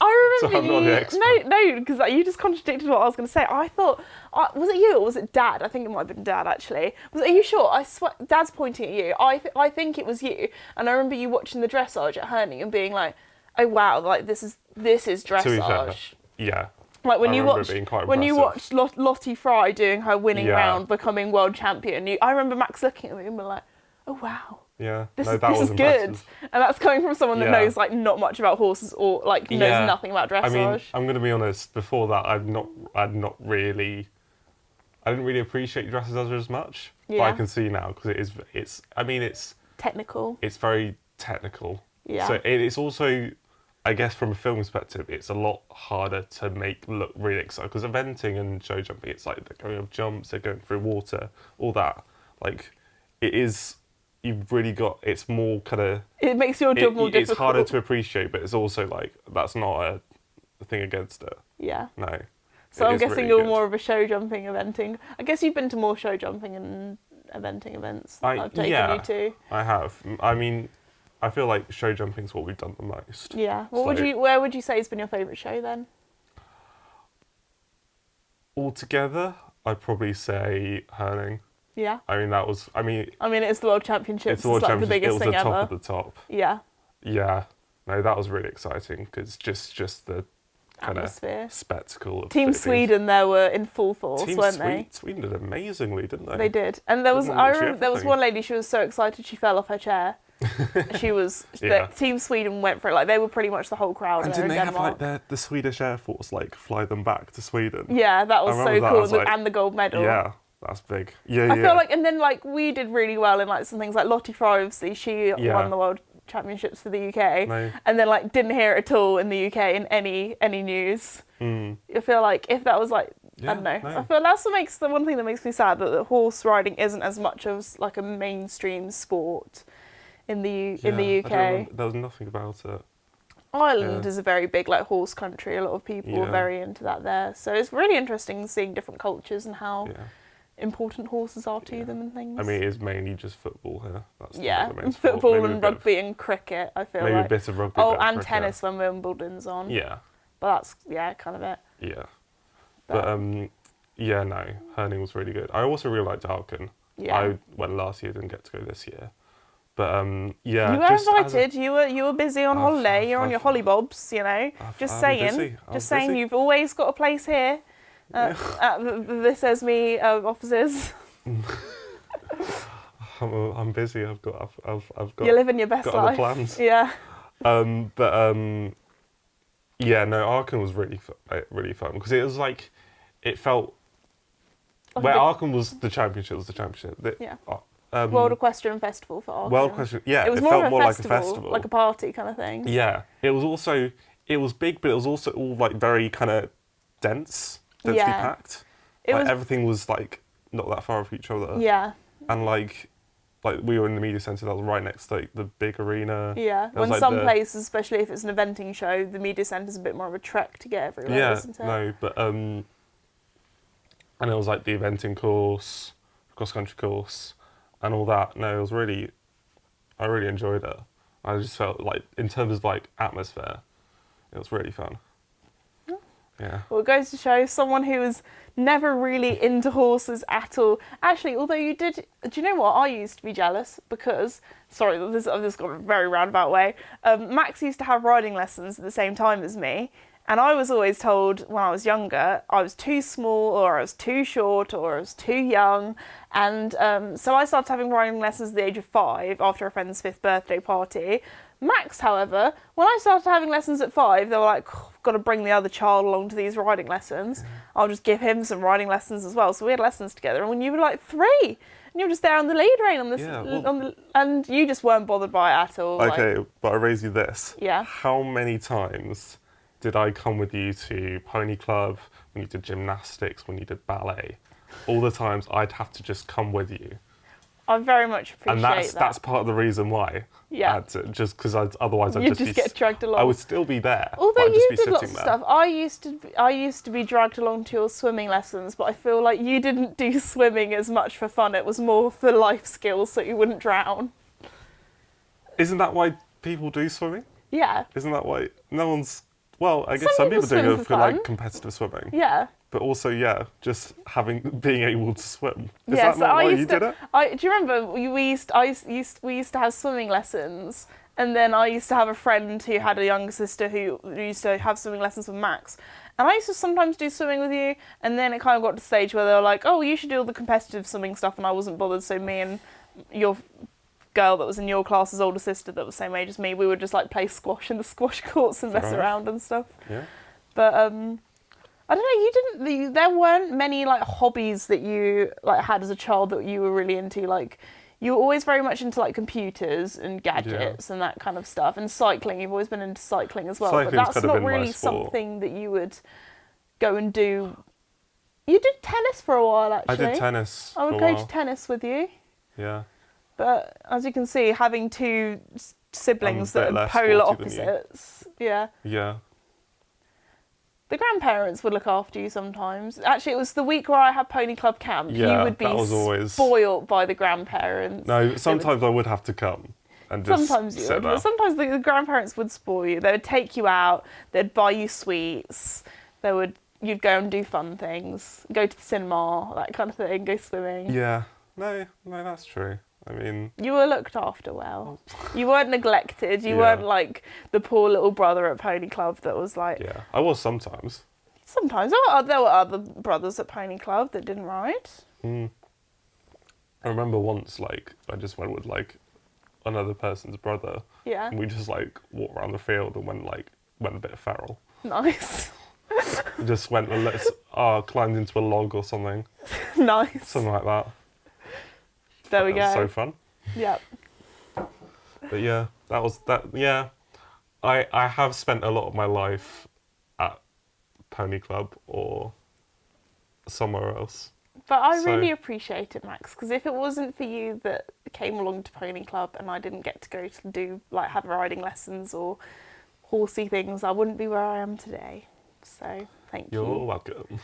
I remember so I'm not the expert. No, because you just contradicted what I was going to say. I thought, was it you or was it Dad? I think it might have been Dad, actually. Are you sure? I swear, Dad's pointing at you. I think it was you. And I remember you watching the dressage at Herning and being like, oh wow, like this is dressage. To be fair, yeah. Like when you watched Lottie Fry doing her winning round, becoming world champion. I remember Max looking at me and being like, oh wow. Yeah, this was is good, and that's coming from someone that knows like not much about horses or like knows nothing about dressage. I mean, I'm going to be honest. Before that, I didn't really appreciate dressage as much. Yeah. But I can see now because it's technical. It's very technical. Yeah. So it's also, I guess, from a film perspective, it's a lot harder to make look really exciting because eventing and show jumping, it's like they're going up jumps, they're going through water, all that. Like, it is. You've really got, it's more kind of... It makes your job more difficult. It's harder to appreciate, but it's also like, that's not a thing against it. Yeah. No. So I'm guessing you're more of a show jumping, eventing. I guess you've been to more show jumping and eventing events I've taken you to. I have. I mean, I feel like show jumping's what we've done the most. Yeah. Where would you say has been your favourite show then? Altogether, I'd probably say Herning. Yeah. I mean, it's the World Championships. It's like the biggest thing ever. It was the top of the top. Yeah. Yeah. No, that was really exciting because just the kind of spectacle of Team Sweden there were in full force, weren't they? Sweden did amazingly, didn't they? They did. And there was one lady, she was so excited she fell off her chair. Team Sweden went for it. Like they were pretty much the whole crowd. And didn't they have like the Swedish Air Force like fly them back to Sweden? Yeah, that was so cool. And the gold medal. Yeah. That's big. Yeah, I feel like, and then like we did really well in like some things like Lottie Fry, obviously she won the World Championships for the UK, and then like didn't hear it at all in the UK in any news. I feel like if that was like I don't know. I feel that's the one thing that makes me sad, that the horse riding isn't as much of like a mainstream sport in the UK. There was nothing about it. Ireland is a very big like horse country. A lot of people are very into that there, so it's really interesting seeing different cultures and how. Yeah. Important horses are to them and things. I mean, it is mainly just football here. That's the main football and rugby and cricket, I feel like. Maybe a bit of rugby. And cricket. tennis when Wimbledon's on. Yeah. But that's, kind of it. Yeah. But no, Herning was really good. I also really liked Aachen. Yeah. I went last year, didn't get to go this year. But yeah. You were invited. You were busy on holiday. You're on your hollybobs, you know. Just saying, you've always got a place here. At this Esme offices. I'm busy. I've got. You're living your best life. Other plans. Yeah. Yeah. No, Aachen was really fun because it was like, it felt. Where Aachen was the championship, World Equestrian Festival for Aachen. World Equestrian, yeah. It was felt more like a festival, like a party kind of thing. Yeah. It was big, but it was also all like very kind of densely packed. Everything was like not that far from each other. Yeah. And like we were in the media centre that was right next to like the big arena. Yeah. When some places, especially if it's an eventing show, the media centre's a bit more of a trek to get everywhere, isn't it? No, but and it was like the eventing course, cross country course, and all that. No, it was I really enjoyed it. I just felt like in terms of like atmosphere, it was really fun. Yeah. Well, it goes to show someone who was never really into horses at all. Actually, although you did, do you know what? I used to be jealous because, sorry, I've just gone a very roundabout way. Max used to have riding lessons at the same time as me. And I was always told when I was younger, I was too small or I was too short or I was too young. And so I started having riding lessons at the age of 5 after a friend's 5th birthday party. Max, however, when I started having lessons at 5, they were like, oh, got to bring the other child along to these riding lessons. I'll just give him some riding lessons as well. So we had lessons together. And when you were like 3, and you were just there on the lead rein and you just weren't bothered by it at all. Okay, but I raise you this. Yeah. How many times did I come with you to pony club, when you did gymnastics, when you did ballet? All the times I'd have to just come with you. I very much appreciate that. And that's part of the reason why. Yeah. I had to, just because otherwise I'd You'd just get dragged along. I would still be there. Although but I'd just you be did sitting lots of there. stuff. I used to be dragged along to your swimming lessons, but I feel like you didn't do swimming as much for fun. It was more for life skills so you wouldn't drown. Isn't that why people do swimming? Yeah. Isn't that why no one's... Well, I guess some people do it for like competitive swimming. Yeah. But also, yeah, just being able to swim. Is Yeah, that so not why I you used did to. it? Do you remember we used to have swimming lessons, and then I used to have a friend who had a younger sister who used to have swimming lessons with Max, and I used to sometimes do swimming with you, and then it kind of got to the stage where they were like, oh, you should do all the competitive swimming stuff, and I wasn't bothered, so me and your girl that was in your class's older sister that was the same age as me, we would just like play squash in the squash courts and mess around and stuff. Yeah. But I don't know, there weren't many like hobbies that you like had as a child that you were really into. Like you were always very much into like computers and gadgets and that kind of stuff, and cycling. You've always been into cycling as well. Cycling's but that's kind of not been my really sport. something that you would go and do. You did tennis for a while, actually. I did tennis I would for a go while. to tennis with you. Yeah. But as you can see, having two siblings I'm a that bit are less polar sporty than you. opposites, yeah. Yeah. The grandparents would look after you sometimes. Actually, it was the week where I had pony club camp. Yeah, you would be that was always... spoilt by the grandparents. No, sometimes I would have to come and just Sometimes you sit would. there. But sometimes the grandparents would spoil you. They would take you out. They'd buy you sweets. You'd go and do fun things. Go to the cinema, that kind of thing. Go swimming. Yeah. No, that's true. I mean... You were looked after well. You weren't neglected. You Yeah. weren't like the poor little brother at pony club that was like... Yeah, I was sometimes. Sometimes. There were other brothers at pony club that didn't ride. I remember once, like, I just went with, like, another person's brother. Yeah. And we just, like, walked around the field and went a bit feral. Nice. We just went and climbed into a log or something. Nice. Something like that. There we That was go. so fun. Yep. But yeah, yeah. I have spent a lot of my life at pony club or somewhere else. But I So- really appreciate it, Max, because if it wasn't for you that came along to pony club and I didn't get to go to do, like, have riding lessons or horsey things, I wouldn't be where I am today. So, thank you. You're welcome.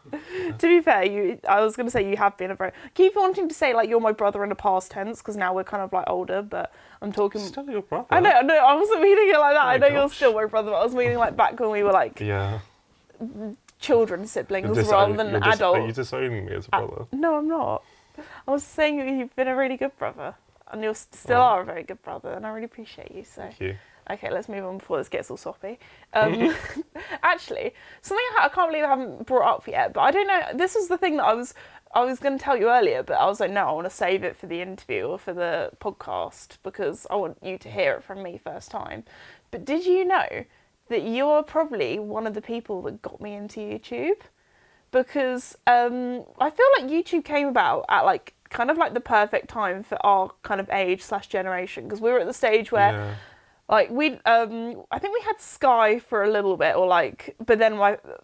To be fair, I was going to say you have been a very... Keep wanting to say, like, you're my brother in a past tense, because now we're kind of, like, older, but I'm talking... Still your brother. I know, I wasn't meaning it like that. Oh I know my you're gosh. still my brother, but I was meaning, like, back when we were, like, Yeah. children siblings rather than adults. Are you disowning me as a brother? No, I'm not. I was saying you've been a really good brother, and you still are a very good brother, and I really appreciate you. So, Thank you. okay, let's move on before this gets all soppy. Actually, something I can't believe I haven't brought up yet, but I don't know. This is the thing that I was going to tell you earlier, but I was like, no, I want to save it for the interview or for the podcast because I want you to hear it from me first time. But did you know that you're probably one of the people that got me into YouTube? Because I feel like YouTube came about at like kind of like the perfect time for our kind of age / generation, because we were at the stage where Yeah. like I think we had Sky for a little bit, or like, but then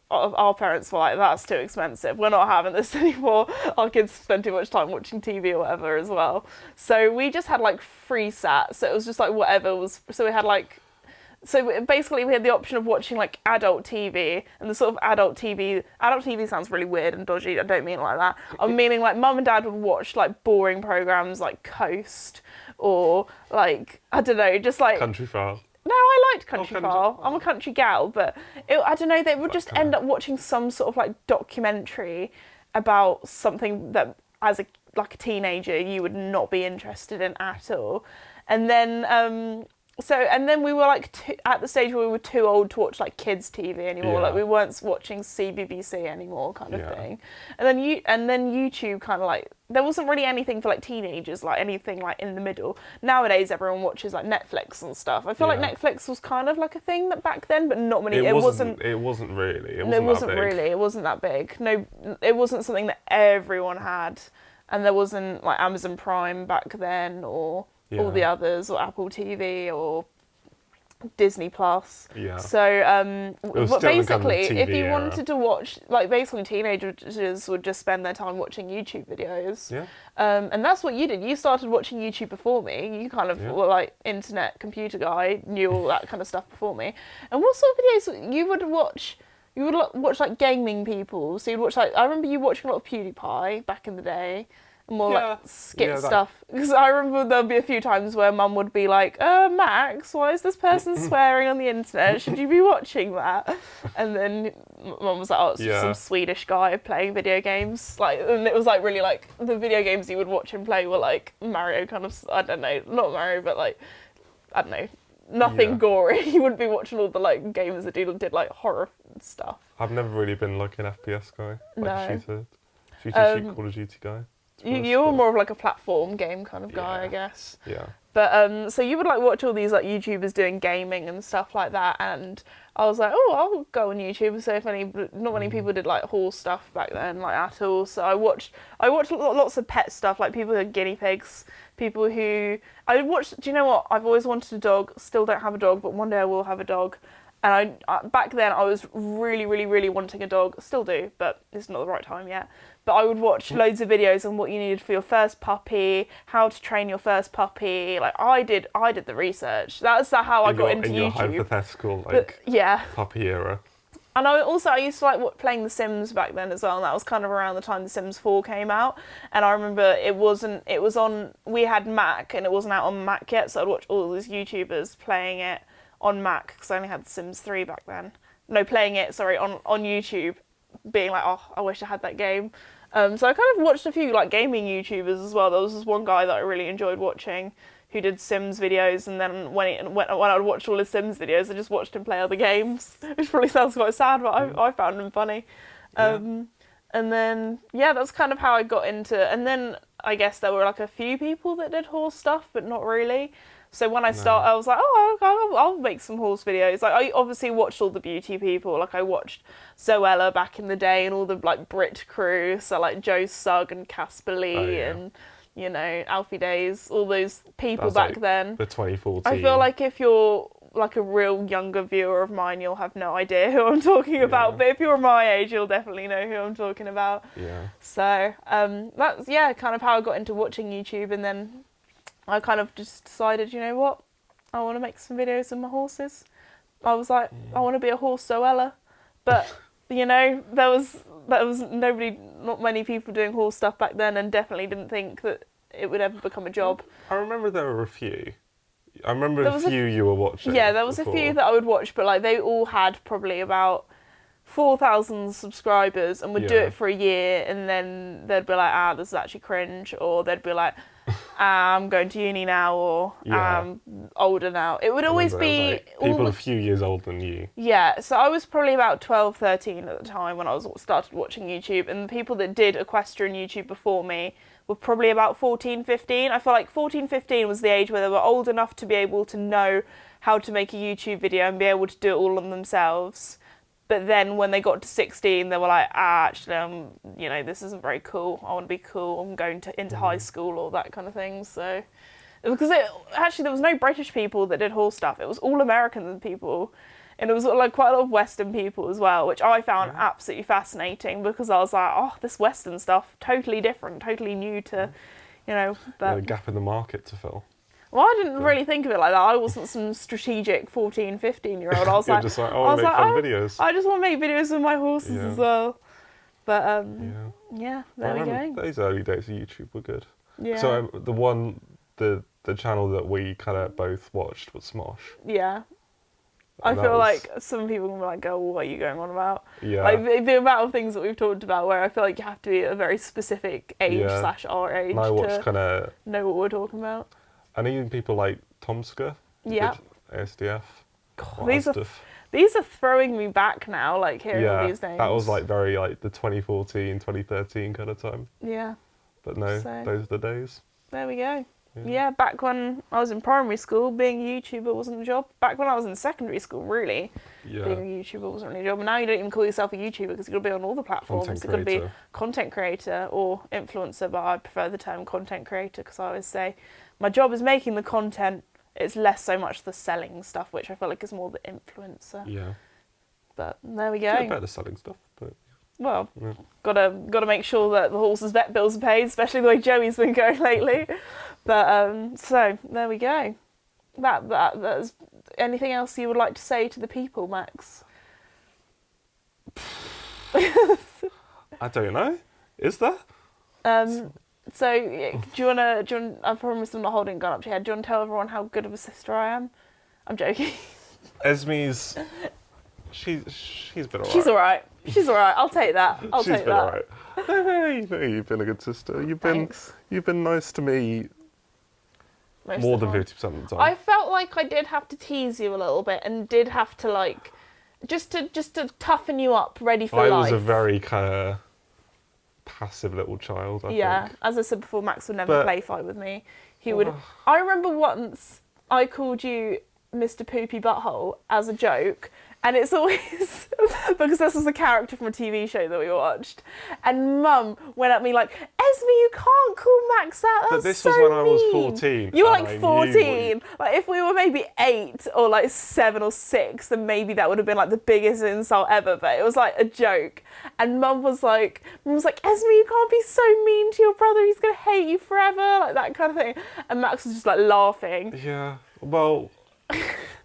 our parents were like, that's too expensive, we're not having this anymore, our kids spend too much time watching TV or whatever as well. So we just had like free sat, so it was just like whatever was, so we had like, so basically we had the option of watching like adult TV, and the sort of adult TV sounds really weird and dodgy, I don't mean it like that. I'm meaning like mum and dad would watch like boring programmes like Coast, or like, I don't know, just like... Country File. No, I liked Country Country- File. I'm a country gal, but I don't know, they would just end up watching some sort of like documentary about something that as a teenager you would not be interested in at all. And then and then we were like at the stage where we were too old to watch like kids TV anymore. Yeah. Like we weren't watching CBBC anymore, kind of Yeah. thing. And then YouTube kind of like there wasn't really anything for like teenagers, like anything like in the middle. Nowadays everyone watches like Netflix and stuff. I feel like Yeah. Netflix was kind of like a thing that back then, but not many. It wasn't really. It wasn't that big. Really. It wasn't that big. No, it wasn't something that everyone had, and there wasn't like Amazon Prime back then, or all the others, or Apple TV, or Disney Plus. Yeah. So, but basically, if you era. wanted to watch, like, basically teenagers would just spend their time watching YouTube videos. Yeah. And that's what you did. You started watching YouTube before me. You kind of were like internet computer guy, knew all that kind of stuff before me. And what sort of videos you would watch? You would watch like gaming people. So you'd watch like, I remember you watching a lot of PewDiePie back in the day. More like skit stuff. Because I remember there'd be a few times where Mum would be like, Max, why is this person swearing on the internet? Should you be watching that? And then Mum was like, oh, it's just some Swedish guy playing video games. Like, and it was like really like the video games you would watch him play were like Mario kind of, I don't know, not Mario, but like, I don't know, nothing gory. You wouldn't be watching all the like games that did like horror stuff. I've never really been like an FPS guy. Like shooter Call of Duty guy. You were more of like a platform game kind of guy, I guess. Yeah. But so you would like watch all these like YouTubers doing gaming and stuff like that, and I was like, oh, I'll go on YouTube. So not many people did like horse stuff back then, like at all. So I watched lots of pet stuff, like people who had guinea pigs, people who I watched. Do you know what? I've always wanted a dog. Still don't have a dog, but one day I will have a dog. And I back then I was really, really, really wanting a dog. Still do, but it's not the right time yet. But I would watch loads of videos on what you needed for your first puppy, how to train your first puppy. Like I did the research. That's how I got into in YouTube. Your hypothetical puppy era. And I used to like playing The Sims back then as well, and that was kind of around the time The Sims 4 came out. And I remember we had Mac, and it wasn't out on Mac yet, so I'd watch all these YouTubers playing it on Mac, because I only had The Sims 3 back then. No, playing it, sorry, on YouTube, being like, oh, I wish I had that game. So I kind of watched a few like gaming YouTubers as well. There was this one guy that I really enjoyed watching who did Sims videos, and then when I would watch all his Sims videos, I just watched him play other games, which probably sounds quite sad, but I found him funny. And then, that's kind of how I got into, and then I guess there were like a few people that did horse stuff, but not really. So when I started, I was like, oh, I'll make some horse videos. Like I obviously watched all the beauty people. Like I watched Zoella back in the day and all the like Brit crew. So like Joe Sugg and Casper Lee and, you know, Alfie Days, all those people back then. The 2014. I feel like if you're like a real younger viewer of mine, you'll have no idea who I'm talking about. But if you're my age, you'll definitely know who I'm talking about. Yeah. So that's, kind of how I got into watching YouTube. And then I kind of just decided, you know what, I want to make some videos of my horses. I was like, I want to be a horse Zoella. But, you know, there was not many people doing horse stuff back then, and definitely didn't think that it would ever become a job. I remember there were a few. I remember a few you were watching. Yeah, there was a few that I would watch, but like they all had probably about 4,000 subscribers and would do it for a year, and then they'd be like, this is actually cringe, or they'd be like, I'm going to uni now, or I'm older now. It would always be like, people a few years older than you. Yeah, so I was probably about 12, 13 at the time when I started watching YouTube, and the people that did equestrian YouTube before me were probably about 14, 15. I feel like 14, 15 was the age where they were old enough to be able to know how to make a YouTube video and be able to do it all on themselves. But then when they got to 16, they were like, actually, you know, this isn't very cool. I want to be cool. I'm going into high school or that kind of thing. So, because actually there was no British people that did horse stuff. It was all American people. And it was like quite a lot of Western people as well, which I found absolutely fascinating, because I was like, oh, this Western stuff, totally different, totally new to, you know. But a gap in the market to fill. Well, I didn't really think of it like that. I wasn't some strategic 14, 15-year-old. I was like, just like, oh, I make fun videos. I just want to make videos with my horses as well. But there we go. Those early days of YouTube were good. Yeah. So the one the channel that we kind of both watched was Smosh. Yeah. I And that feel was- like some people will be like, "Oh, what are you going on about?" Yeah. Like the amount of things that we've talked about, where I feel like you have to be a very specific age Yeah. / our age And I watched to kind of, know what we're talking about. and even people like Tomska. Yeah. ASDF. God, all these that are stuff. these are throwing me back now. Like hearing all Yeah, these names. that was like very like the 2014, 2013 kind of time. Yeah. But no, So- those are the days. There we go. Yeah. Yeah, back when I was in primary school, being a YouTuber wasn't a job. Back when I was in secondary school, really, being Yeah. a YouTuber wasn't really a job. And now you don't even call yourself a YouTuber because you've got to be on all the platforms. Content You've got to be creator. content creator or influencer, but I prefer the term content creator because I always say my job is making the content. It's less so much the selling stuff, which I feel like is more the influencer. Yeah. But there we Yeah, go. better selling stuff, but Well, yeah. gotta make sure that the horse's vet bills are paid, especially the way Joey's been going lately. But so there we go. That's anything else you would like to say to the people, Max? I don't know. Is there? So yeah, do you wanna? I promise I'm not holding a gun up to your head. Do you wanna tell everyone how good of a sister I am? I'm joking. Esme's. She's been alright. She's alright. She's alright. I'll take that. I'll She's take been that. alright. No, you've been a good sister. Thanks. You've been nice to me Most more of the than time. 50% of the time. I felt like I did have to tease you a little bit and did have to like just to toughen you up, ready for I life. was a very kind of passive little child. I Yeah, think. as I said before, Max would never But- play fight with me. He would. I remember once I called you Mr. Poopy Butthole as a joke, and it's always because this was a character from a TV show that we watched, and Mum went at me like, "Esme, you can't call Max that. That's But this so was when I was mean." 14. You were and I like knew what 14. Like if we were maybe 8 or like 7 or 6, then maybe that would have been like the biggest insult ever. But it was like a joke, and Mum was like, "Esme, you can't be so mean to your brother. He's gonna hate you forever," like that kind of thing. And Max was just like laughing. Yeah. Well,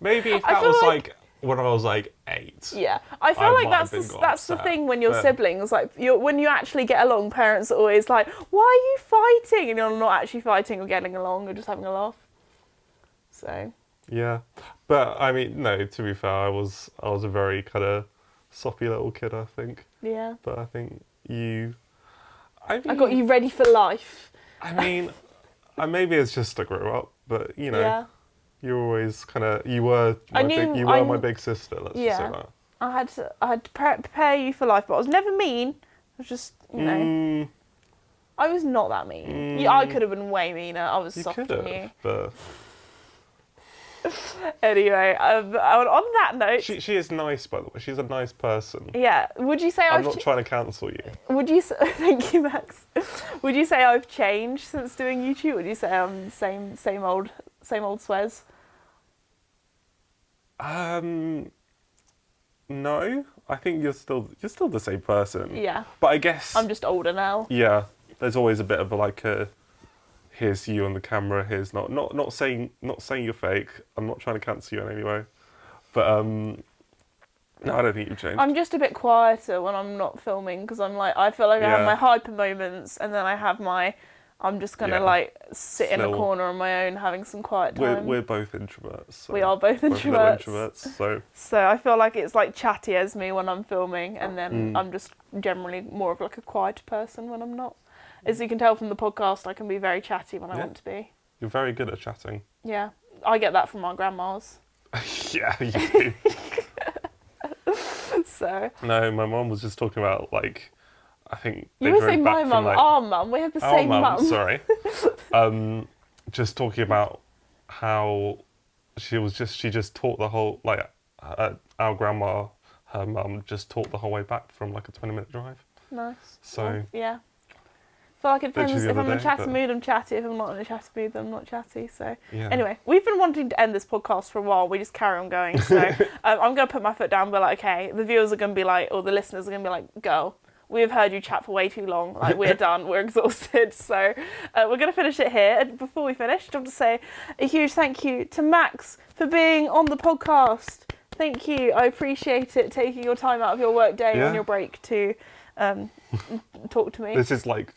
maybe if I that feel was like- like when I was like 8. Yeah, I feel I like might that's have been got that's the upset, thing when you're but- siblings. Like when you actually get along, parents are always like, "Why are you fighting?" And you're not actually fighting or getting along. You're just having a laugh. So Yeah. But I mean, no. To be fair, I was a very kind of soppy little kid. I think. yeah, But I think you. I mean, I got you ready for life. I mean, maybe it's just I grew up, but you know, Yeah. you're always kind of you were I my knew- big, you I were my kn- big sister. Let's just Yeah. say that. I had to prepare you for life, but I was never mean. I was just, you know, Mm, I was not that mean. I could have been way meaner. I was you soft could on have, you. but Anyway, on that note, she is nice, by the way. She's a nice person. yeah. Would you say I'm I've not trying to cancel you. Would you say, thank you, Max. Would you say I've changed since doing YouTube? Would you say I'm the same old Swez? No, I think you're still the same person. Yeah, But I guess I'm just older now. yeah, there's always a bit of like a here's you on the camera, here's not saying you're fake. I'm not trying to cancel you in any way. But no, I don't think you've changed. I'm just a bit quieter when I'm not filming because I'm like I feel like I have Yeah. my hyper moments and then I have my I'm just gonna Yeah. like sit in a Still- corner on my own having some quiet time. We're both introverts. So We are both we're little introverts. introverts. So So I feel like it's like chatty as me when I'm filming, and then Mm. I'm just generally more of like a quiet person when I'm not. As you can tell from the podcast, I can be very chatty when I Yeah. want to be. you're very good at chatting. Yeah, I get that from my grandmas. Yeah, you do. So No, my mum was just talking about like I think they you would drove say back my from, mum, like, our mum. We have the our same mum. Sorry. Just talking about how she just taught the whole like our grandma, her mum just taught the whole way back from like a 20-minute drive. Nice. So- Well, yeah. I feel like it Literally depends. the If I'm other in a day, chatty but- mood, I'm chatty. If I'm not in a chatty mood, then I'm not chatty. So Yeah. anyway, we've been wanting to end this podcast for a while. We just carry on going. So I'm going to put my foot down and be like, okay, the viewers are going to be like, or the listeners are going to be like, girl, we've heard you chat for way too long. Like, we're done. We're exhausted. So we're going to finish it here. And before we finish, I want to say a huge thank you to Max for being on the podcast. Thank you. I appreciate it, taking your time out of your work day Yeah. on your break to talk to me. This is like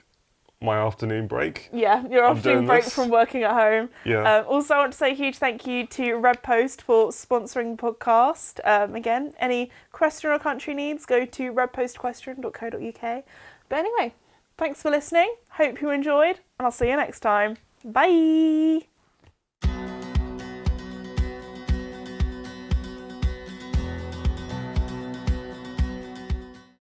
my afternoon break. Yeah, your afternoon break from working at home. Yeah. Also, I want to say a huge thank you to Red Post for sponsoring the podcast. Again, any question or country needs, go to redpostquestion.co.uk. But anyway, thanks for listening. Hope you enjoyed, and I'll see you next time. Bye!